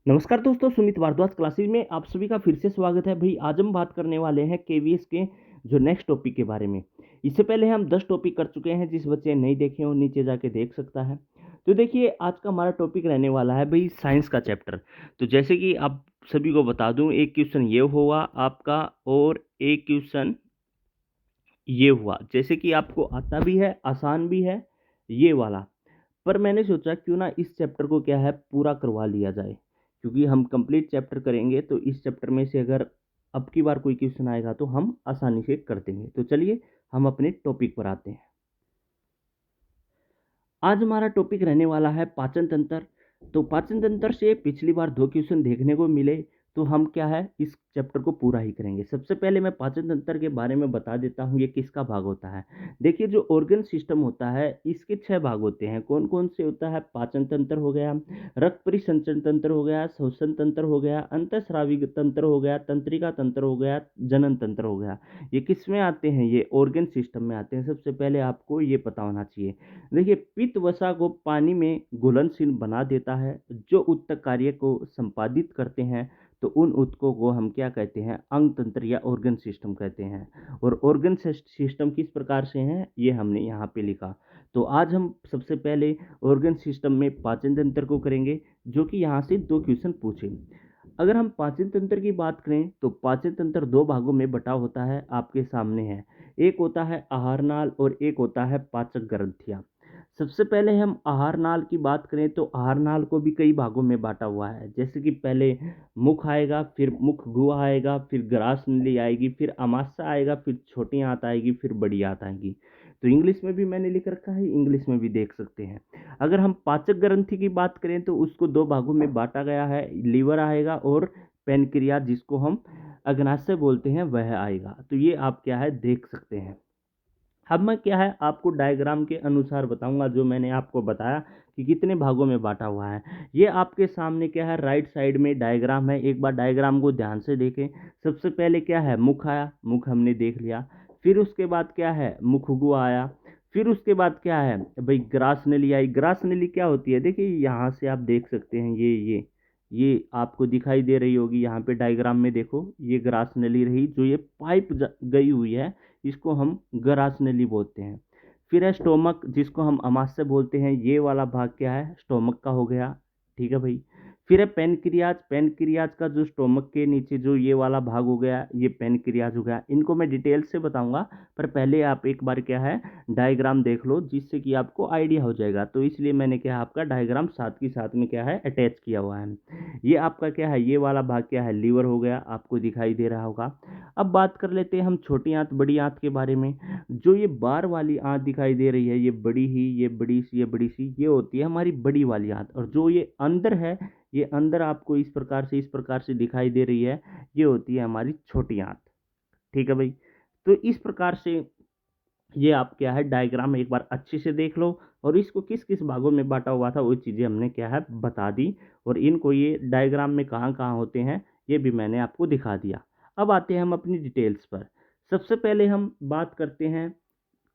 नमस्कार दोस्तों, सुमित भारद्वाज क्लासेज में आप सभी का फिर से स्वागत है। भाई आज हम बात करने वाले हैं केवीएस के जो नेक्स्ट टॉपिक के बारे में। इससे पहले हम 10 टॉपिक कर चुके हैं, जिस बच्चे ने नहीं देखे हो नीचे जाके देख सकता है। तो देखिए आज का हमारा टॉपिक रहने वाला है भाई साइंस का चैप्टर। तो जैसे कि आप सभी को बता दूं, एक क्वेश्चन ये होगा आपका और एक क्वेश्चन ये हुआ। जैसे कि आपको आता भी है, आसान भी है ये वाला। पर मैंने सोचा क्यों ना इस चैप्टर को क्या है पूरा करवा लिया जाए, क्योंकि हम कंप्लीट चैप्टर करेंगे तो इस चैप्टर में से अगर अब की बार कोई क्वेश्चन आएगा तो हम आसानी से कर देंगे। तो चलिए हम अपने टॉपिक पर आते हैं। आज हमारा टॉपिक रहने वाला है पाचन तंत्र। तो पाचन तंत्र से पिछली बार 2 क्वेश्चन देखने को मिले, तो हम क्या है इस चैप्टर को पूरा ही करेंगे। सबसे पहले मैं पाचन तंत्र के बारे में बता देता हूँ ये किसका भाग होता है। देखिए जो ऑर्गन सिस्टम होता है इसके 6 भाग होते हैं। कौन कौन से होता है? पाचन तंत्र हो गया, रक्त परिसंचरण तंत्र हो गया, श्वसन तंत्र हो गया, अंतःस्रावी तंत्र हो गया, तंत्रिका तंत्र हो गया, जनन तंत्र हो गया। ये किस में आते हैं? ये ऑर्गन सिस्टम में आते हैं। सबसे पहले आपको ये पता होना चाहिए। देखिए पित्त वसा को पानी में घुलनशील बना देता है। जो ऊतक कार्य को संपादित करते हैं तो उन ऊतकों को हम क्या कहते हैं? अंग तंत्र या ऑर्गन सिस्टम कहते हैं। और ऑर्गन सिस्टम किस प्रकार से हैं ये हमने यहाँ पे लिखा। तो आज हम सबसे पहले ऑर्गन सिस्टम में पाचन तंत्र को करेंगे, जो कि यहाँ से 2 क्वेश्चन पूछे। अगर हम पाचन तंत्र की बात करें तो पाचन तंत्र 2 भागों में बटा होता है, आपके सामने है। एक होता है आहार नाल और एक होता है पाचक ग्रंथियां। सबसे पहले हम आहार नाल की बात करें तो आहार नाल को भी कई भागों में बांटा हुआ है। जैसे कि पहले मुख आएगा, फिर मुख गुहा आएगा, फिर ग्रास नली आएगी, फिर अमाशय आएगा, फिर छोटी आंत आएगी, फिर बड़ी आंत आएगी। तो इंग्लिश में भी मैंने लिख रखा है, इंग्लिश में भी देख सकते हैं। अगर हम पाचक ग्रंथि की बात करें तो उसको 2 भागों में बांटा गया है। लीवर आएगा और पेनक्रियाज जिसको हम अग्नाशय बोलते हैं वह आएगा। तो ये आप क्या है देख सकते हैं। अब मैं क्या है आपको डायग्राम के अनुसार बताऊंगा, जो मैंने आपको बताया कि कितने भागों में बांटा हुआ है। ये आपके सामने क्या है राइट साइड में डायग्राम है। एक बार डायग्राम को ध्यान से देखें। सबसे पहले क्या है मुख आया, मुख हमने देख लिया। फिर उसके बाद क्या है मुखगु आया। फिर उसके बाद क्या है भाई ग्रास नली आई। ग्रास नली क्या होती है? देखिए यहाँ से आप देख सकते हैं ये आपको दिखाई दे रही होगी। यहाँ पे डायग्राम में देखो ये ग्रास नली रही, जो ये पाइप गई हुई है इसको हम ग्रास नली बोलते हैं। फिर है स्टोमक जिसको हम अमाशय बोलते हैं। ये वाला भाग क्या है स्टोमक का हो गया। ठीक है भाई। फिर है पेनक्रियाज। पेनक्रियाज का जो स्टोमक के नीचे जो ये वाला भाग हो गया ये पेनक्रियाज हो गया। इनको मैं डिटेल से बताऊंगा, पर पहले आप एक बार क्या है डायग्राम देख लो, जिससे कि आपको आइडिया हो जाएगा। तो इसलिए मैंने क्या आपका डायग्राम साथ ही साथ में क्या है अटैच किया हुआ है। ये आपका क्या है ये वाला भाग क्या है लीवर हो गया, आपको दिखाई दे रहा होगा। अब बात कर लेते हैं हम छोटी आंत बड़ी आंत के बारे में। जो ये बार वाली आंत दिखाई दे रही है ये बड़ी ही, ये बड़ी सी, ये बड़ी सी, ये होती है हमारी बड़ी वाली आंत। और जो ये अंदर है, ये अंदर आपको इस प्रकार से दिखाई दे रही है, ये होती है हमारी छोटी आंत। ठीक है भाई। तो इस प्रकार से ये आप क्या है डायग्राम एक बार अच्छे से देख लो, और इसको किस किस भागों में बांटा हुआ था वो चीज़ें हमने क्या है बता दी। और इनको ये डायग्राम में कहाँ कहाँ होते हैं ये भी मैंने आपको दिखा दिया। अब आते हैं हम अपनी डिटेल्स पर। सबसे पहले हम बात करते हैं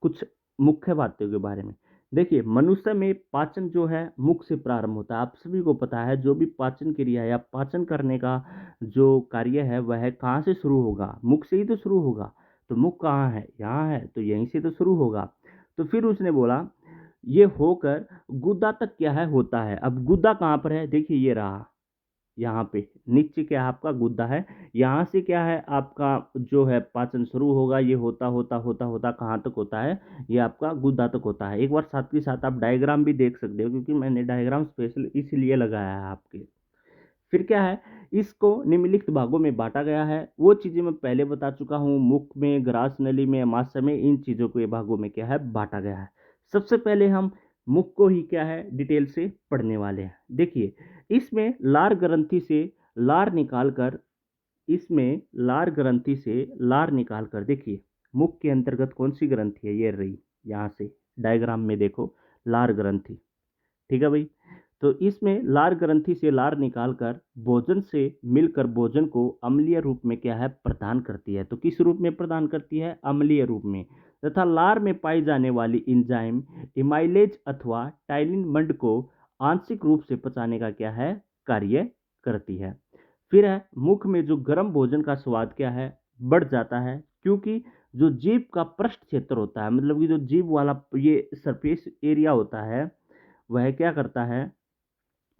कुछ मुख्य बातों के बारे में। देखिए मनुष्य में पाचन जो है मुख से प्रारंभ होता है। आप सभी को पता है जो भी पाचन क्रिया या पाचन करने का जो कार्य है वह कहाँ से शुरू होगा? मुख से ही तो शुरू होगा। तो मुख कहाँ है? यहाँ है, तो यहीं से तो शुरू होगा। तो फिर उसने बोला ये होकर गुदा तक क्या है होता है। अब गुदा कहाँ पर है? देखिए ये रहा, यहाँ पे नीचे क्या है आपका गुद्दा है। यहाँ से क्या है आपका जो है पाचन शुरू होगा। ये होता होता होता होता कहाँ तक होता है? ये आपका गुद्दा तक होता है। एक बार साथ के साथ आप डायग्राम भी देख सकते हो, क्योंकि मैंने डायग्राम स्पेशल इसलिए लगाया है आपके। फिर क्या है इसको निम्नलिखित भागों में बांटा गया है। वो चीज़ें मैं पहले बता चुका हूँ, मुख में, ग्रास नली में, अमाशय में, इन चीज़ों को ये भागों में क्या है बांटा गया है। सबसे पहले हम मुख को ही क्या है डिटेल से पढ़ने वाले हैं। देखिए इसमें लार ग्रंथि से लार निकाल कर, इसमें लार ग्रंथि से लार निकाल कर, देखिए मुख के अंतर्गत कौन सी ग्रंथि है? ये रही, यहाँ से डायग्राम में देखो लार ग्रंथि। ठीक है भाई। तो इसमें लार ग्रंथि से लार निकालकर भोजन से मिलकर भोजन को अम्लीय रूप में क्या है प्रदान करती है। तो किस रूप में प्रदान करती है? अम्लीय रूप में। तथा लार में पाई जाने वाली एंजाइम इमाइलेज अथवा टाइलिन मंड को आंशिक रूप से पचाने का क्या है कार्य करती है। फिर है मुख में जो गर्म भोजन का स्वाद क्या है, बढ़ जाता है, क्योंकि जो जीभ का पृष्ठ क्षेत्र होता है, मतलब कि जो जीभ वाला ये सरफेस एरिया होता है, वह क्या करता है,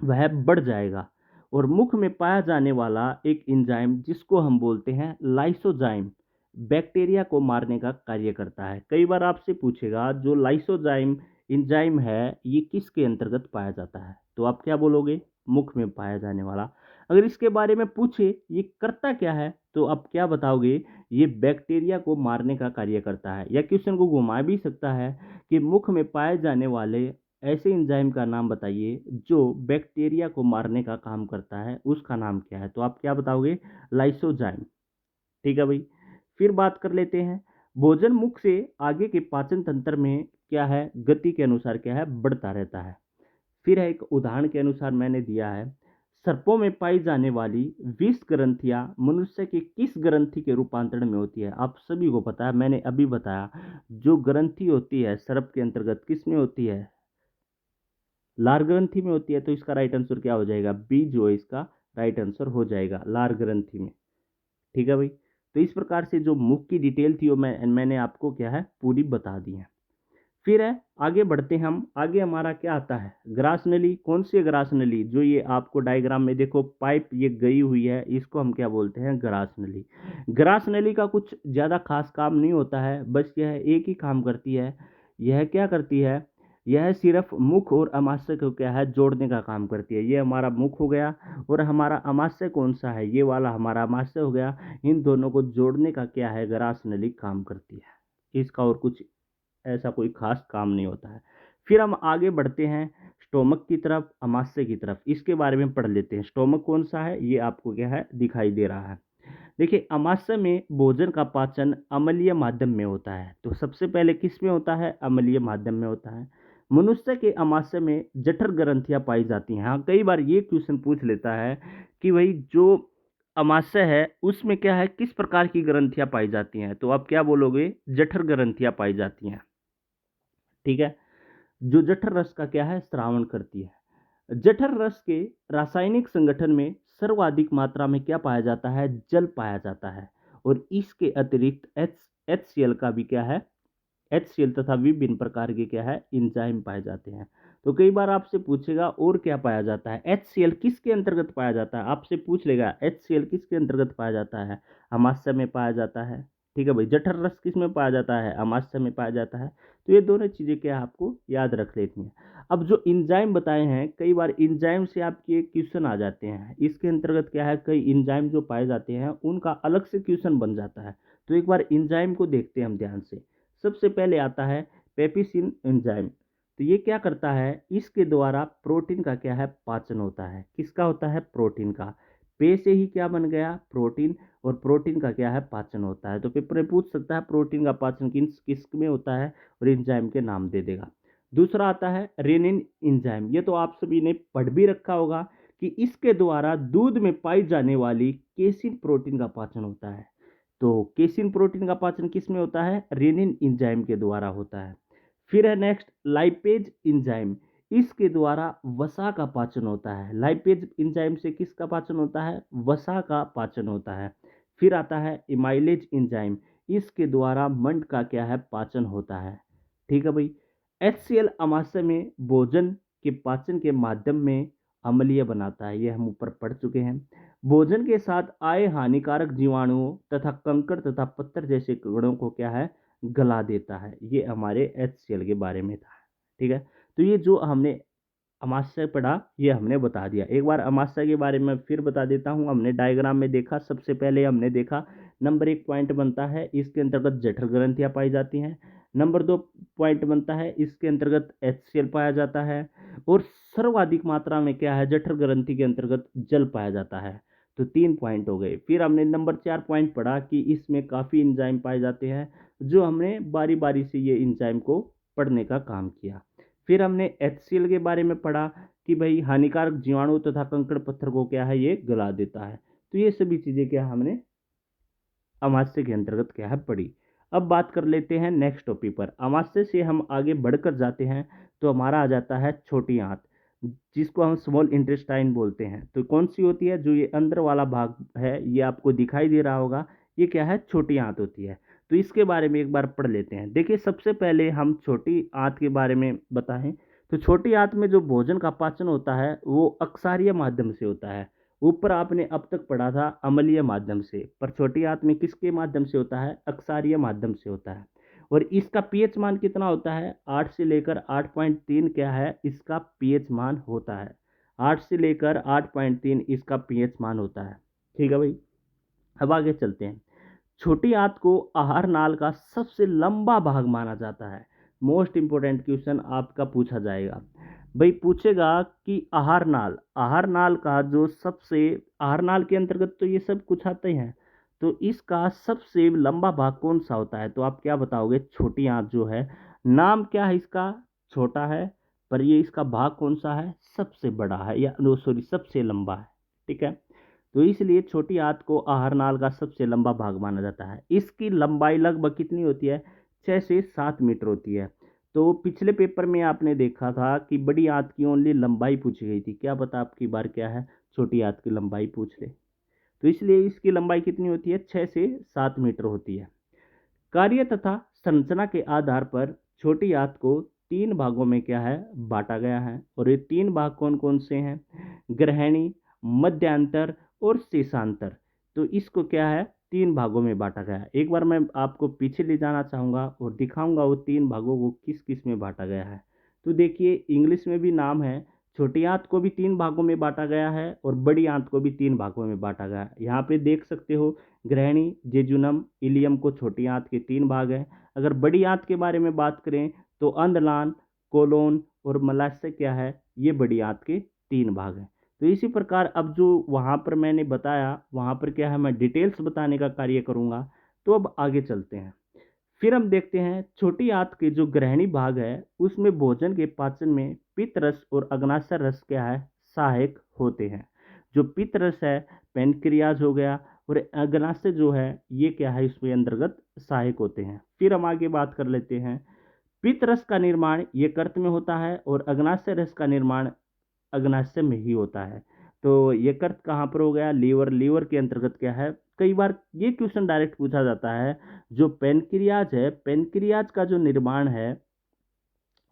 वह बढ़ जाएगा। और मुख में पाया जाने वाला एक एंजाइम जिसको हम बोलते हैं लाइसोजाइम, बैक्टीरिया को मारने का कार्य करता है। कई बार आपसे पूछेगा जो लाइसोजाइम एंजाइम है ये किसके अंतर्गत पाया जाता है, तो आप क्या बोलोगे, मुख में पाया जाने वाला। अगर इसके बारे में पूछे ये करता क्या है, तो आप क्या बताओगे, ये बैक्टीरिया को मारने का कार्य करता है। या क्वेश्चन को घुमा भी सकता है कि मुख में पाए जाने वाले ऐसे एंजाइम का नाम बताइए जो बैक्टीरिया को मारने का काम करता है, उसका नाम क्या है, तो आप क्या बताओगे, लाइसोजाइम। ठीक है भाई। फिर बात कर लेते हैं, भोजन मुख से आगे के पाचन तंत्र में क्या है, गति के अनुसार क्या है, बढ़ता रहता है। फिर है एक उदाहरण के अनुसार मैंने दिया है, सर्पों में पाई जाने वाली 20 ग्रंथियां मनुष्य के किस ग्रंथि के रूपांतरण में होती है। आप सभी को पता है, मैंने अभी बताया, जो ग्रंथि होती है सर्प के अंतर्गत किस में होती है, लार ग्रंथि में होती है। तो इसका राइट आंसर क्या हो जाएगा, बी जो है इसका राइट आंसर हो जाएगा, लार ग्रंथि में। ठीक है भाई। तो इस प्रकार से जो मुख की डिटेल थी वो मैंने आपको क्या है, पूरी बता दी है। फिर है आगे बढ़ते हैं हम, आगे हमारा क्या आता है, ग्रास नली। कौन सी ग्रास नली, जो ये आपको डायग्राम में देखो पाइप ये गई हुई है, इसको हम क्या बोलते हैं, ग्रास नली। ग्रास नली का कुछ ज़्यादा खास काम नहीं होता है, बस यह एक ही काम करती है। यह क्या करती है, यह सिर्फ मुख और अमाशय को क्या है, जोड़ने का काम करती है। ये हमारा मुख हो गया और हमारा अमाशय कौन सा है, ये वाला हमारा अमाशय हो गया। इन दोनों को जोड़ने का क्या है, ग्रास नली काम करती है। इसका और कुछ ऐसा कोई खास काम नहीं होता है। फिर हम आगे बढ़ते हैं स्टोमक की तरफ, अमाशय की तरफ। इसके बारे में पढ़ लेते हैं। स्टोमक कौन सा है, ये आपको क्या है, दिखाई दे रहा है। देखिए, अमाशय में भोजन का पाचन अम्लीय माध्यम में होता है। तो सबसे पहले किस में होता है, अम्लीय माध्यम में होता है। मनुष्य के अमाशय में जठर ग्रंथियां पाई जाती हैं। हाँ, कई बार ये क्वेश्चन पूछ लेता है कि भाई जो अमाशय है उसमें क्या है, किस प्रकार की ग्रंथियां पाई जाती हैं, तो आप क्या बोलोगे, जठर ग्रंथियां पाई जाती हैं। ठीक है, जो जठर रस का क्या है, श्रावण करती है। जठर रस के रासायनिक संगठन में सर्वाधिक मात्रा में क्या पाया जाता है, जल पाया जाता है। और इसके अतिरिक्त HCl का भी क्या है, HCl तथा विभिन्न प्रकार के क्या है, एंजाइम पाए जाते हैं। तो कई बार आपसे पूछेगा और क्या पाया जाता है, HCl किसके अंतर्गत पाया जाता है, आपसे पूछ लेगा HCl किसके अंतर्गत पाया जाता है, अमाशय में पाया जाता है। ठीक है भाई, जठर रस किस में पाया जाता है, अमाशय में पाया जाता है। तो ये दोनों चीजें क्या है, आपको याद रख लेती हैं। अब जो एंजाइम बताए हैं, कई बार एंजाइम से आपके क्वेश्चन आ जाते हैं। इसके अंतर्गत क्या है, कई एंजाइम जो पाए जाते हैं उनका अलग से क्वेश्चन बन जाता है। तो एक बार एंजाइम को देखते हैं हम ध्यान से। सबसे पहले आता है पेप्सिन एंजाइम। तो ये क्या करता है, इसके द्वारा प्रोटीन का क्या है, पाचन होता है। किसका होता है, प्रोटीन का। पे से ही क्या बन गया, प्रोटीन। और प्रोटीन का क्या है, पाचन होता है। तो पेपर में पूछ सकता है प्रोटीन का पाचन किस किस में होता है, और एंजाइम के नाम दे देगा। दूसरा आता है रेनिन एंजाइम। ये तो आप सभी ने पढ़ भी रखा होगा कि इसके द्वारा दूध में पाई जाने वाली केसिन प्रोटीन का पाचन होता है। तो केसिन प्रोटीन का पाचन किस में होता है, रेनिन एंजाइम के द्वारा होता है। फिर है नेक्स्ट लाइपेज एंजाइम। इसके द्वारा वसा का पाचन होता है। लाइपेज एंजाइम से किसका पाचन होता है, वसा का पाचन होता है। फिर आता है इमाइलेज एंजाइम। इसके द्वारा मंड का क्या है, पाचन होता है। ठीक है भाई। HCl अमाशय में भोजन के पाचन के माध्यम में अम्लीय बनाता है, ये हम ऊपर पढ़ चुके हैं। भोजन के साथ आए हानिकारक जीवाणुओं तथा कंकड़ तथा पत्थर जैसे कणों को क्या है, गला देता है। ये हमारे HCl के बारे में था। ठीक है, तो ये जो हमने अमाशय पढ़ा ये हमने बता दिया। एक बार अमाशय के बारे में फिर बता देता हूँ। हमने डायग्राम में देखा, सबसे पहले हमने देखा नंबर 1 पॉइंट बनता है, इसके अंतर्गत जठर ग्रंथियां पाई जाती हैं। नंबर 2 पॉइंट बनता है, इसके अंतर्गत HCl पाया जाता है। और सर्वाधिक मात्रा में क्या है, जठर ग्रंथि के अंतर्गत जल पाया जाता है। तो 3 पॉइंट हो गए। फिर हमने नंबर 4 पॉइंट पढ़ा कि इसमें काफ़ी एंजाइम पाए जाते हैं, जो हमने बारी बारी से ये एंजाइम को पढ़ने का काम किया। फिर हमने HCl के बारे में पढ़ा कि भाई हानिकारक जीवाणु तथा कंकड़ पत्थर को क्या है, ये गला देता है। तो ये सभी चीजें क्या हमने अमाशय के अंतर्गत क्या है, पढ़ी। अब बात कर लेते हैं नेक्स्ट टॉपिक पर। अमाशय से हम आगे बढ़कर जाते हैं तो हमारा आ जाता है छोटी आंत। जिसको हम स्मॉल इंटेस्टाइन बोलते हैं। तो कौन सी होती है? जो ये अंदर वाला भाग है, ये आपको दिखाई दे रहा होगा, ये क्या है? छोटी आंत होती है। तो इसके बारे में एक बार पढ़ लेते हैं। देखिए, सबसे पहले हम छोटी आंत के बारे में बताएं तो छोटी आंत में जो भोजन का पाचन होता है वो अक्षारीय माध्यम से होता है। ऊपर आपने अब तक पढ़ा था अम्लीय माध्यम से, पर छोटी आंत में किसके माध्यम से होता है? अक्षारीय माध्यम से होता है। और इसका पीएच मान कितना होता है? 8 से लेकर 8.3 क्या है इसका पीएच मान होता है। 8 से लेकर 8.3 इसका पीएच मान होता है। ठीक है भाई, अब आगे चलते हैं। छोटी आंत को आहार नाल का सबसे लंबा भाग माना जाता है। मोस्ट इंपोर्टेंट क्वेश्चन आपका पूछा जाएगा भाई, पूछेगा कि आहार नाल का जो सबसे, आहार नाल के अंतर्गत तो ये सब कुछ आते हैं, तो इसका सबसे लंबा भाग कौन सा होता है? तो आप क्या बताओगे? छोटी आंत जो है, नाम क्या है इसका? छोटा है, पर ये इसका भाग कौन सा है? सबसे बड़ा है, या नो सॉरी, सबसे लंबा है। ठीक है, तो इसलिए छोटी आंत को आहार नाल का सबसे लंबा भाग माना जाता है। इसकी लंबाई लगभग कितनी होती है? 6 से 7 मीटर होती है। तो पिछले पेपर में आपने देखा था कि बड़ी आंत की ओनली लंबाई पूछी गई थी। क्या पता आपकी बार क्या है, छोटी आंत की लंबाई पूछ ले। तो इसलिए इसकी लंबाई कितनी होती है? 6 से 7 मीटर होती है। कार्य तथा संरचना के आधार पर छोटी आंत को 3 भागों में क्या है? बांटा गया है। और ये 3 भाग कौन कौन से हैं? ग्रहणी, मध्यांतर और शेषांतर। तो इसको क्या है? 3 भागों में बांटा गया है। एक बार मैं आपको पीछे ले जाना चाहूँगा और दिखाऊंगा वो 3 भागों को किस किस में बांटा गया है। तो देखिए, इंग्लिश में भी नाम है, छोटी आंत को भी 3 भागों में बांटा गया है और बड़ी आंत को भी 3 भागों में बांटा गया है। यहाँ पे देख सकते हो, ग्रहणी, जेजुनम, इलियम को छोटी आंत के 3 भाग हैं। अगर बड़ी आंत के बारे में बात करें तो अंधलान, कोलोन और मलाशय क्या है? ये बड़ी आंत के 3 भाग हैं। तो इसी प्रकार अब जो वहाँ पर मैंने बताया, वहाँ पर क्या है, मैं डिटेल्स बताने का कार्य करूँगा। तो अब आगे चलते हैं। फिर हम देखते हैं छोटी आंत के जो ग्रहणी भाग है उसमें भोजन के पाचन में पित्त रस और अग्नाशय रस क्या है? सहायक होते हैं। जो पित्त रस है पेनक्रियाज हो गया, और अग्नाशय जो है ये क्या है? इसमें अंतर्गत सहायक होते हैं। फिर हम आगे बात कर लेते हैं। पित्त रस का निर्माण यकृत में होता है और अग्नाशय रस का निर्माण अग्नाशय में ही होता है। तो यकृत कहाँ पर हो गया? लीवर। लीवर के अंतर्गत क्या है? कई बार ये क्वेश्चन डायरेक्ट पूछा जाता है, जो पेनक्रियाज है, पेनक्रियाज का जो निर्माण है,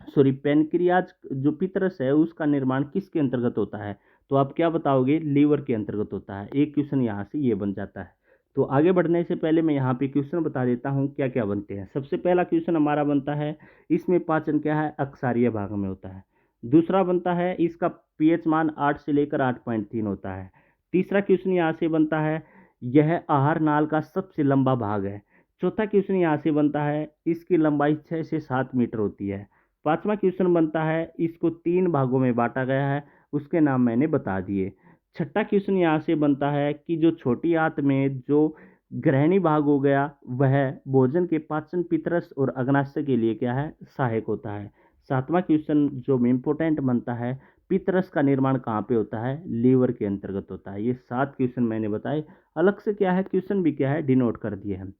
सॉरी, पेनक्रियाज जो पितरस है उसका निर्माण किसके अंतर्गत होता है? तो आप क्या बताओगे? लीवर के अंतर्गत होता है। एक क्वेश्चन यहाँ से ये बन जाता है। तो आगे बढ़ने से पहले मैं यहाँ पे क्वेश्चन बता देता हूँ क्या क्या बनते हैं। सबसे पहला क्वेश्चन हमारा बनता है, इसमें पाचन क्या है? अक्षारीय भाग में होता है। दूसरा बनता है, इसका पीएच मान 8 से लेकर 8.3 होता है। तीसरा क्वेश्चन यहाँ से बनता है, यह आहार नाल का सबसे लंबा भाग है। चौथा क्वेश्चन यहाँ से बनता है, इसकी लंबाई 6 से 7 मीटर होती है। पांचवा क्वेश्चन बनता है, इसको 3 भागों में बांटा गया है, उसके नाम मैंने बता दिए। छठा क्वेश्चन यहाँ से बनता है कि जो छोटी आंत में जो ग्रहणी भाग हो गया, वह भोजन के पाचन, पितरस और अग्नाशय के लिए क्या है? सहायक होता है। सातवां क्वेश्चन जो इम्पोर्टेंट बनता है, पितरस का निर्माण कहाँ पे होता है? लीवर के अंतर्गत होता है। ये 7 क्वेश्चन मैंने बताए, अलग से क्या है क्वेश्चन भी क्या है डिनोट कर दिए हैं।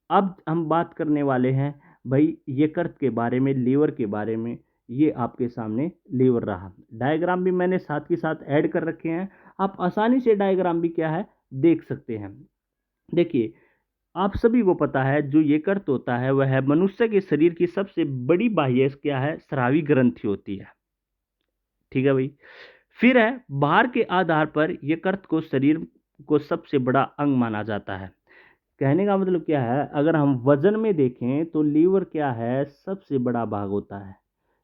अब हम बात करने वाले हैं भाई यकृत के बारे में, लीवर के बारे में। ये आपके सामने लीवर रहा। डायग्राम भी मैंने साथ के साथ ऐड कर रखे हैं, आप आसानी से डायग्राम भी क्या है देख सकते हैं। देखिए, आप सभी को पता है जो यकृत होता है वह मनुष्य के शरीर की सबसे बड़ी बाह्य क्या है? स्रावी ग्रंथि होती है। ठीक है भाई। फिर है, बाहर के आधार पर यकृत को शरीर को सबसे बड़ा अंग माना जाता है। कहने का मतलब क्या है? अगर हम वजन में देखें तो लीवर क्या है? सबसे बड़ा भाग होता है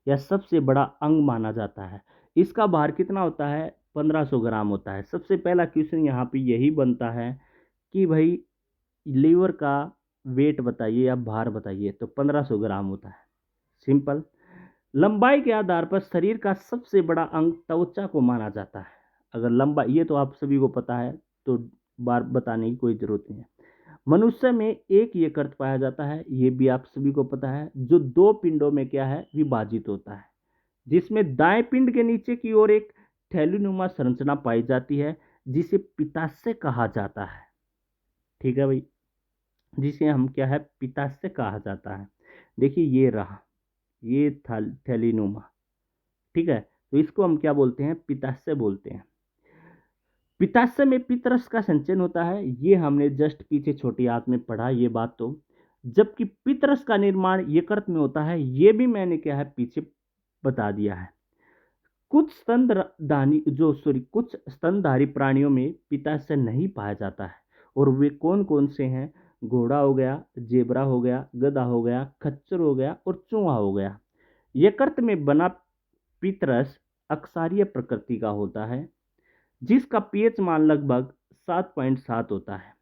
या सबसे बड़ा अंग माना जाता है। इसका भार कितना होता है? 1500 ग्राम होता है। सबसे पहला क्वेश्चन यहाँ पे यही बनता है कि भाई लीवर का वेट बताइए या भार बताइए, तो 1500 ग्राम होता है। सिंपल। लंबाई के आधार पर शरीर का सबसे बड़ा अंग त्वचा को माना जाता है। अगर लंबा, ये तो आप सभी को पता है, तो बार बताने की कोई जरूरत नहीं है। मनुष्य में एक यकृत पाया जाता है, ये भी आप सभी को पता है, जो 2 पिंडों में क्या है? विभाजित होता है, जिसमें दाएं पिंड के नीचे की ओर एक थैलीनुमा संरचना पाई जाती है, जिसे पित्ताशय कहा जाता है। ठीक है भाई, जिसे हम क्या है? पित्ताशय कहा जाता है। देखिए ये रहा, ये थैलीनुमा। ठीक है, तो इसको हम क्या बोलते हैं, पित्ताशय बोलते हैं। पित्ताशय में पित्तरस का संचयन होता है, ये हमने जस्ट पीछे छोटी आंत में पढ़ा ये बात। तो जबकि पित्तरस का निर्माण यकृत में होता है, ये भी मैंने क्या है पीछे बता दिया है। कुछ स्तनधारी प्राणियों में पित्ताशय नहीं पाया जाता है, और वे कौन कौन से हैं? घोड़ा हो गया, जेबरा हो गया, गधा हो गया, खच्चर हो गया और चूहा हो गया। यकृत में बना पित्तरस अक्षारीय प्रकृति का होता है, जिसका पीएच मान लगभग 7.7 होता है।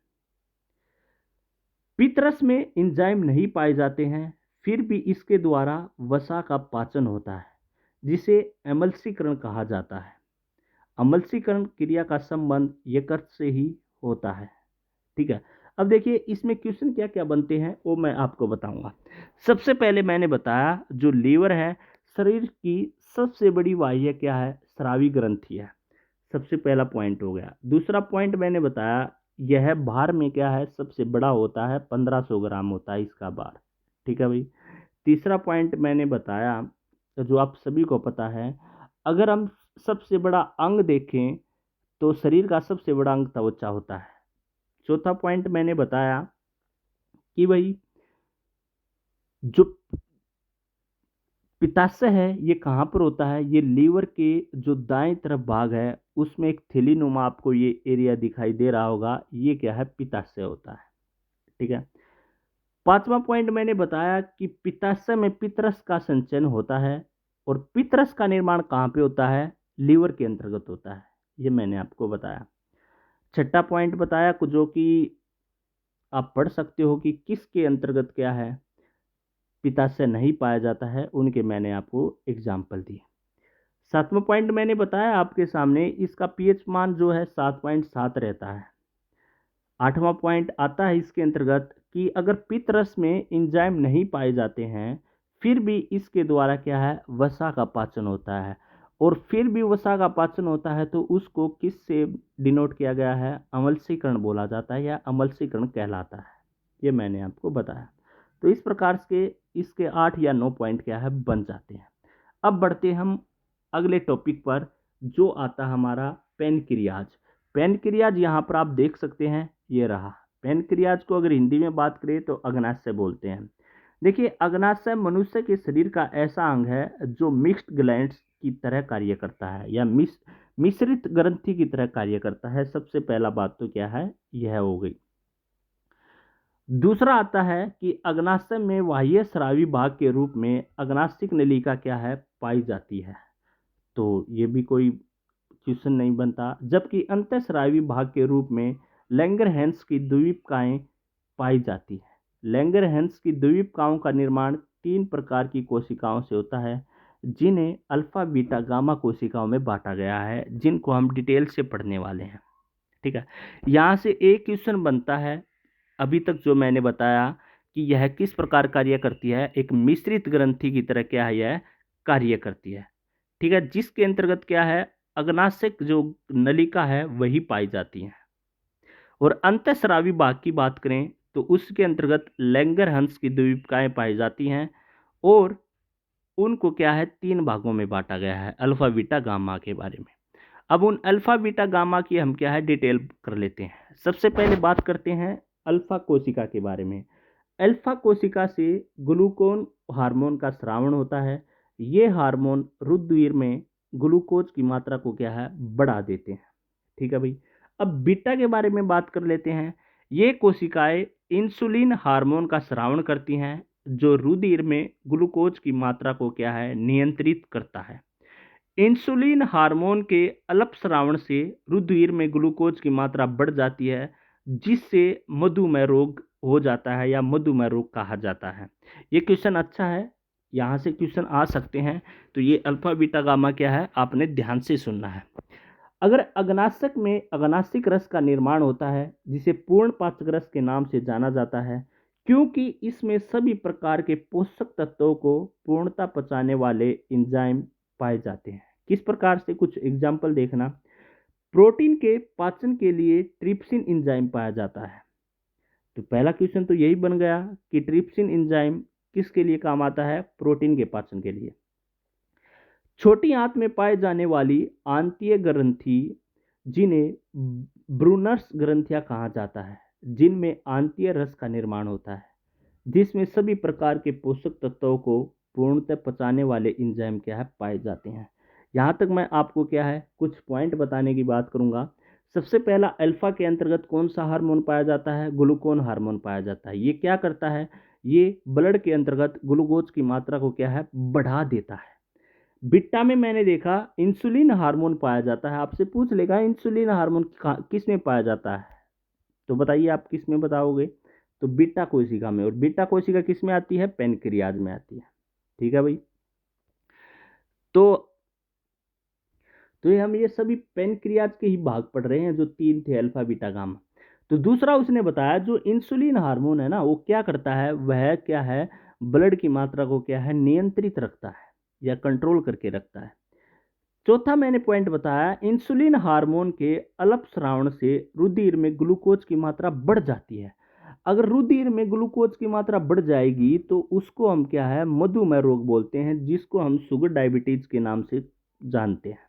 पित्तरस में एंजाइम नहीं पाए जाते हैं, फिर भी इसके द्वारा वसा का पाचन होता है, जिसे अम्लशीकरण कहा जाता है। अम्लशीकरण क्रिया का संबंध यकृत से ही होता है। ठीक है, अब देखिए इसमें क्वेश्चन क्या क्या बनते हैं वो मैं आपको बताऊंगा। सबसे पहले मैंने बताया जो लीवर है, शरीर की सबसे बड़ी वाह्य क्या है? स्रावी ग्रंथि है। सबसे पहला पॉइंट हो गया। दूसरा पॉइंट मैंने बताया यह भार में क्या है? सबसे बड़ा होता है, 1500 ग्राम होता है इसका भार। ठीक है भाई। तीसरा पॉइंट मैंने बताया जो आप सभी को पता है, अगर हम सबसे बड़ा अंग देखें तो शरीर का सबसे बड़ा अंग त्वचा होता है। चौथा पॉइंट मैंने बताया कि भाई जो पित्ताशय है ये कहाँ पर होता है? ये लीवर के जो दाएं तरफ भाग है उसमें एक थैलीनुमा आपको ये एरिया दिखाई दे रहा होगा, ये क्या है? पित्ताशय होता है। ठीक है। पांचवा पॉइंट मैंने बताया कि पित्ताशय में पित्तरस का संचयन होता है, और पित्तरस का निर्माण कहाँ पे होता है? लीवर के अंतर्गत होता है, ये मैंने आपको बताया। छठा पॉइंट बताया जो कि आप पढ़ सकते हो कि किसके अंतर्गत क्या है पित्ताशय नहीं पाया जाता है, उनके मैंने आपको एग्जाम्पल दिए। सातवां पॉइंट मैंने बताया आपके सामने, इसका पीएच मान जो है 7.7 रहता है। आठवां पॉइंट आता है इसके अंतर्गत कि अगर पित्तरस में एंजाइम नहीं पाए जाते हैं, फिर भी इसके द्वारा क्या है? वसा का पाचन होता है, और फिर भी वसा का पाचन होता है तो उसको किस से डिनोट किया गया है? अम्लशीकरण बोला जाता है या अम्लशीकरण कहलाता है, ये मैंने आपको बताया। तो इस प्रकार से इसके 8 या 9 पॉइंट क्या है बन जाते हैं। अब बढ़ते हम अगले टॉपिक पर, जो आता हमारा पेनक्रियाज। पेनक्रियाज यहाँ पर आप देख सकते हैं, ये रहा। पेनक्रियाज को अगर हिंदी में बात करें तो अग्नाशय बोलते हैं। देखिए अग्नाशय मनुष्य के शरीर का ऐसा अंग है जो मिक्स्ड ग्लैंड्स की तरह कार्य करता है, या मिश्रित ग्रंथि की तरह कार्य करता है। सबसे पहला बात तो क्या है, यह हो गई। दूसरा आता है कि अग्नाशय में बाह्य स्रावी भाग के रूप में अग्नाशिक नलिका क्या है? पाई जाती है। तो ये भी कोई क्वेश्चन नहीं बनता। जबकि अंतःस्रावी भाग के रूप में लैंगरहैंस की द्वीपकाएं पाई जाती है। लैंगरहैंस की द्वीपकाओं का निर्माण 3 प्रकार की कोशिकाओं से होता है, जिन्हें अल्फा बीटा गामा कोशिकाओं में बांटा गया है, जिनको हम डिटेल से पढ़ने वाले हैं। ठीक है, यहाँ से एक क्वेश्चन बनता है अभी तक जो मैंने बताया कि यह किस प्रकार कार्य करती है? एक मिश्रित ग्रंथि की तरह क्या है यह कार्य करती है। ठीक है, जिसके अंतर्गत क्या है? अग्नाशय जो नलिका है वही पाई जाती है। और अंतःस्रावी भाग की बात करें तो उसके अंतर्गत लैंगरहंस की द्वीपकाएं पाई जाती हैं, और उनको क्या है 3 भागों में बांटा गया है, अल्फा बीटा गामा के बारे में। अब उन अल्फा बीटा गामा की हम क्या है डिटेल कर लेते हैं। सबसे पहले बात करते हैं अल्फा कोशिका के बारे में। अल्फा कोशिका से ग्लूकोन हार्मोन का स्रावण होता है। ये हार्मोन रुधिर में ग्लूकोज की मात्रा को क्या है बढ़ा देते हैं। ठीक है भाई। अब बीटा के बारे में बात कर लेते हैं। ये कोशिकाएं इंसुलिन हार्मोन का स्रावण करती हैं, जो रुधिर में ग्लूकोज की मात्रा को क्या है नियंत्रित करता है। इंसुलिन हार्मोन के अल्पस्रावन से रुधिर में ग्लूकोज की मात्रा बढ़ जाती है, जिससे मधुमेह रोग हो जाता है या मधुमेह रोग कहा जाता है। ये क्वेश्चन अच्छा है, यहाँ से क्वेश्चन आ सकते हैं। तो ये अल्फा बीटा गामा क्या है आपने ध्यान से सुनना है। अगर अग्नाशय में अग्नाशिक रस का निर्माण होता है, जिसे पूर्ण पाचक रस के नाम से जाना जाता है, क्योंकि इसमें सभी प्रकार के पोषक तत्वों को पूर्णता पचाने वाले एंजाइम पाए जाते हैं। किस प्रकार से? कुछ एग्जाम्पल देखना। प्रोटीन के पाचन के लिए ट्रिप्सिन एंजाइम पाया जाता है। तो पहला क्वेश्चन तो यही बन गया कि ट्रिप्सिन एंजाइम किसके लिए काम आता है? प्रोटीन के पाचन के लिए। छोटी आंत में पाए जाने वाली आंतीय ग्रंथि जिन्हें ब्रूनर्स ग्रंथियां कहा जाता है, जिनमें आंतीय रस का निर्माण होता है, जिसमें सभी प्रकार के पोषक तत्वों को पूर्णतः पचाने वाले एंजाइम क्या है पाए जाते हैं। यहाँ तक मैं आपको क्या है कुछ पॉइंट बताने की बात करूंगा। सबसे पहला, अल्फा के अंतर्गत कौन सा हार्मोन पाया जाता है? ग्लूकोन हार्मोन पाया जाता है। ये क्या करता है? ये ब्लड के अंतर्गत ग्लूकोज की मात्रा को क्या है बढ़ा देता है। बीटा में मैंने देखा इंसुलिन हार्मोन पाया जाता है। आपसे पूछ लेगा इंसुलिन हार्मोन किस में पाया जाता है, तो बताइए आप किस में बताओगे? तो बीटा कोशिका में। और बीटा कोशिका किस में आती है? पेनक्रियाज में आती है। ठीक है भाई। तो ये हम ये सभी पेनक्रियाज के ही भाग पढ़ रहे हैं जो तीन थे, अल्फा बीटा गामा। तो दूसरा उसने बताया जो इंसुलिन हार्मोन है ना, वो क्या करता है? वह क्या है ब्लड की मात्रा को क्या है नियंत्रित रखता है या कंट्रोल करके रखता है। चौथा मैंने पॉइंट बताया, इंसुलिन हार्मोन के अल्पस्रावन से रुधिर में ग्लूकोज की मात्रा बढ़ जाती है। अगर रुधिर में ग्लूकोज की मात्रा बढ़ जाएगी तो उसको हम क्या है मधुमेह रोग बोलते हैं, जिसको हम शुगर डायबिटीज के नाम से जानते हैं।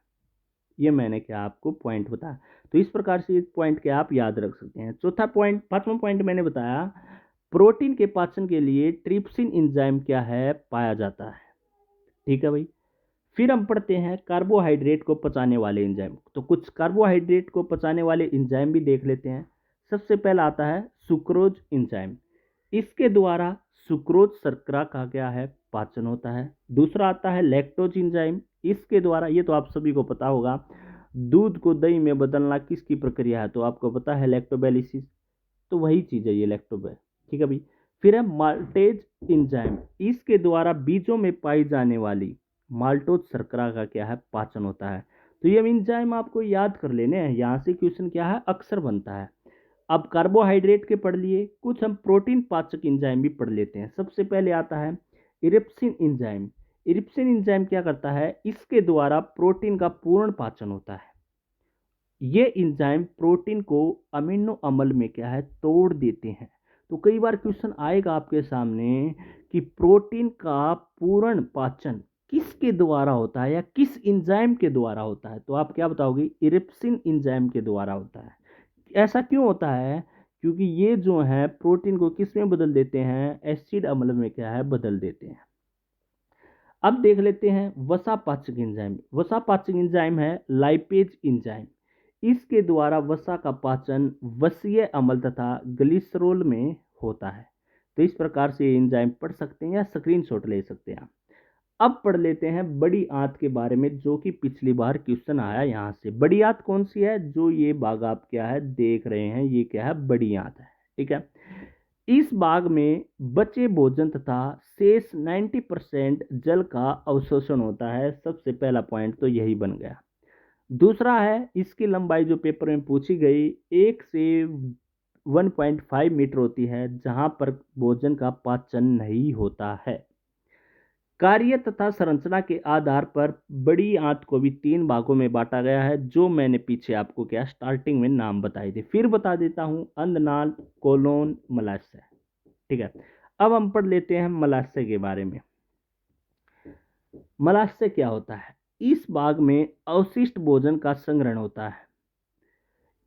ये मैंने क्या आपको पॉइंट बताया। तो इस प्रकार से इस पॉइंट के आप याद रख सकते हैं। चौथा पॉइंट, पांचवा पॉइंट मैंने बताया प्रोटीन के पाचन के लिए ट्रिप्सिन एंजाइम क्या है पाया जाता है। ठीक है भाई। फिर हम पढ़ते हैं कार्बोहाइड्रेट को पचाने वाले एंजाइम। तो कुछ कार्बोहाइड्रेट को पचाने वाले एंजाइम भी देख लेते हैं। सबसे पहला आता है सुक्रोज एंजाइम। इसके द्वारा सुक्रोज शर्करा का क्या है पाचन होता है। दूसरा आता है लैक्टोज एंजाइम। इसके द्वारा, ये तो आप सभी को पता होगा, दूध को दही में बदलना किसकी प्रक्रिया है? तो आपको पता है लैक्टोबैलिसिस। तो वही चीज है ये लैक्टोबै। ठीक है भाई। फिर है माल्टेज एंजाइम। इसके द्वारा बीजों में पाई जाने वाली माल्टोज शर्करा का क्या है पाचन होता है। तो ये एंजाइम आपको याद कर लेने हैं, यहाँ से क्वेश्चन क्या है अक्सर बनता है। अब कार्बोहाइड्रेट के पढ़ लिए, कुछ हम प्रोटीन पाचक एंजाइम भी पढ़ लेते हैं। सबसे पहले आता है इरिप्सिन एंजाइम। इरिप्सिन एंजाइम क्या करता है? इसके द्वारा प्रोटीन का पूर्ण पाचन होता है। ये एंजाइम प्रोटीन को अमीनो अम्ल में क्या है तोड़ देते हैं। तो कई बार क्वेश्चन आएगा आपके सामने कि प्रोटीन का पूर्ण पाचन किसके द्वारा होता है या किस एंजाइम के द्वारा होता है? तो आप क्या बताओगे? इरिप्सिन एंजाइम के द्वारा होता है। ऐसा क्यों होता है? क्योंकि ये जो है प्रोटीन को किस में बदल देते हैं? एसिड अम्ल में क्या है बदल देते हैं। अब देख लेते हैं वसा पाचक एंजाइम। वसा पाचक एंजाइम है लाइपेज एंजाइम। इसके द्वारा वसा का पाचन वसीय अम्ल तथा ग्लिसरॉल में होता है। तो इस प्रकार से ये एंजाइम पढ़ सकते हैं या स्क्रीनशॉट ले सकते हैं। अब पढ़ लेते हैं बड़ी आंत के बारे में, जो कि पिछली बार क्वेश्चन आया यहाँ से। बड़ी आंत कौन सी है? जो ये बाग आप क्या है देख रहे हैं, ये क्या है बड़ी आंत है। ठीक है। इस बाग में बचे भोजन तथा शेष 90% जल का अवशोषण होता है। सबसे पहला पॉइंट तो यही बन गया। दूसरा है इसकी लंबाई जो पेपर में पूछी गई 1 से 1.5 मीटर होती है, जहां पर भोजन का पाचन नहीं होता है। कार्य तथा संरचना के आधार पर बड़ी आंत को भी 3 भागों में बांटा गया है, जो मैंने पीछे आपको क्या स्टार्टिंग में नाम बताए थे। फिर बता देता हूं, अंधनाल, कोलोन, मलाशय। ठीक है। अब हम पढ़ लेते हैं मलाशय के बारे में। मलाशय क्या होता है? इस भाग में अवशिष्ट भोजन का संग्रहण होता है।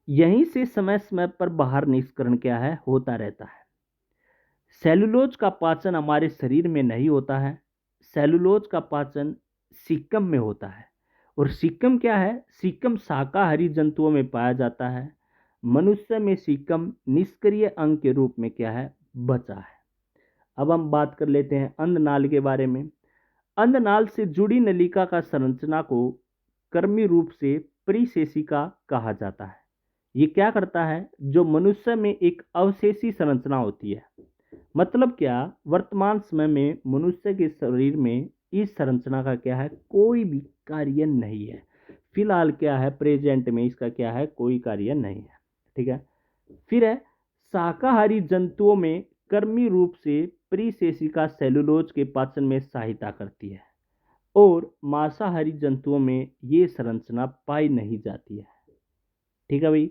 यहीं से समय समय पर बाहर निष्करण क्या है होता रहता है। सेलुलोज का पाचन हमारे शरीर में नहीं होता है। सेलुलोज का पाचन सीकम में होता है। और सीकम क्या है? सीकम शाकाहारी जंतुओं में पाया जाता है। मनुष्य में सीकम निष्क्रिय अंग के रूप में क्या है बचा है। अब हम बात कर लेते हैं अंधनाल के बारे में। अंधनाल से जुड़ी नलिका का संरचना को कर्मी रूप से परिशेषिका कहा जाता है। ये क्या करता है? जो मनुष्य में एक अवशेषी संरचना होती है। मतलब क्या? वर्तमान समय में मनुष्य के शरीर में इस संरचना का क्या है कोई भी कार्य नहीं है। फिलहाल क्या है प्रेजेंट में इसका क्या है कोई कार्य नहीं है। ठीक है। फिर है शाकाहारी जंतुओं में कर्मी रूप से परिशेषिका सेलुलोज के पाचन में सहायता करती है, और मांसाहारी जंतुओं में ये संरचना पाई नहीं जाती है। ठीक है भाई।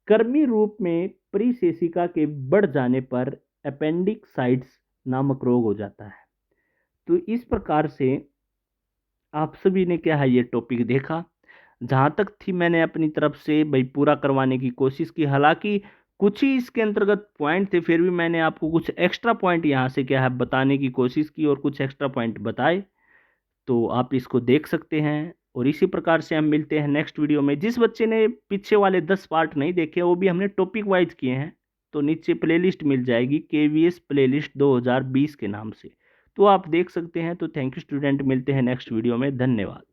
कर्मी रूप में परिशेषिका के बढ़ जाने पर अपेंडिक्साइटिस नामक रोग हो जाता है। तो इस प्रकार से आप सभी ने क्या है ये टॉपिक देखा। जहाँ तक थी मैंने अपनी तरफ से भाई पूरा करवाने की कोशिश की, हालांकि कुछ ही इसके अंतर्गत पॉइंट थे, फिर भी मैंने आपको कुछ एक्स्ट्रा पॉइंट यहाँ से क्या है बताने की कोशिश की और कुछ एक्स्ट्रा पॉइंट बताए, तो आप इसको देख सकते हैं। और इसी प्रकार से हम मिलते हैं नेक्स्ट वीडियो में। जिस बच्चे ने पीछे वाले 10 पार्ट नहीं देखे वो भी हमने टॉपिक वाइज किए हैं, तो नीचे प्लेलिस्ट मिल जाएगी KVS प्लेलिस्ट 2020 के नाम से, तो आप देख सकते हैं। तो थैंक यू स्टूडेंट, मिलते हैं नेक्स्ट वीडियो में, धन्यवाद।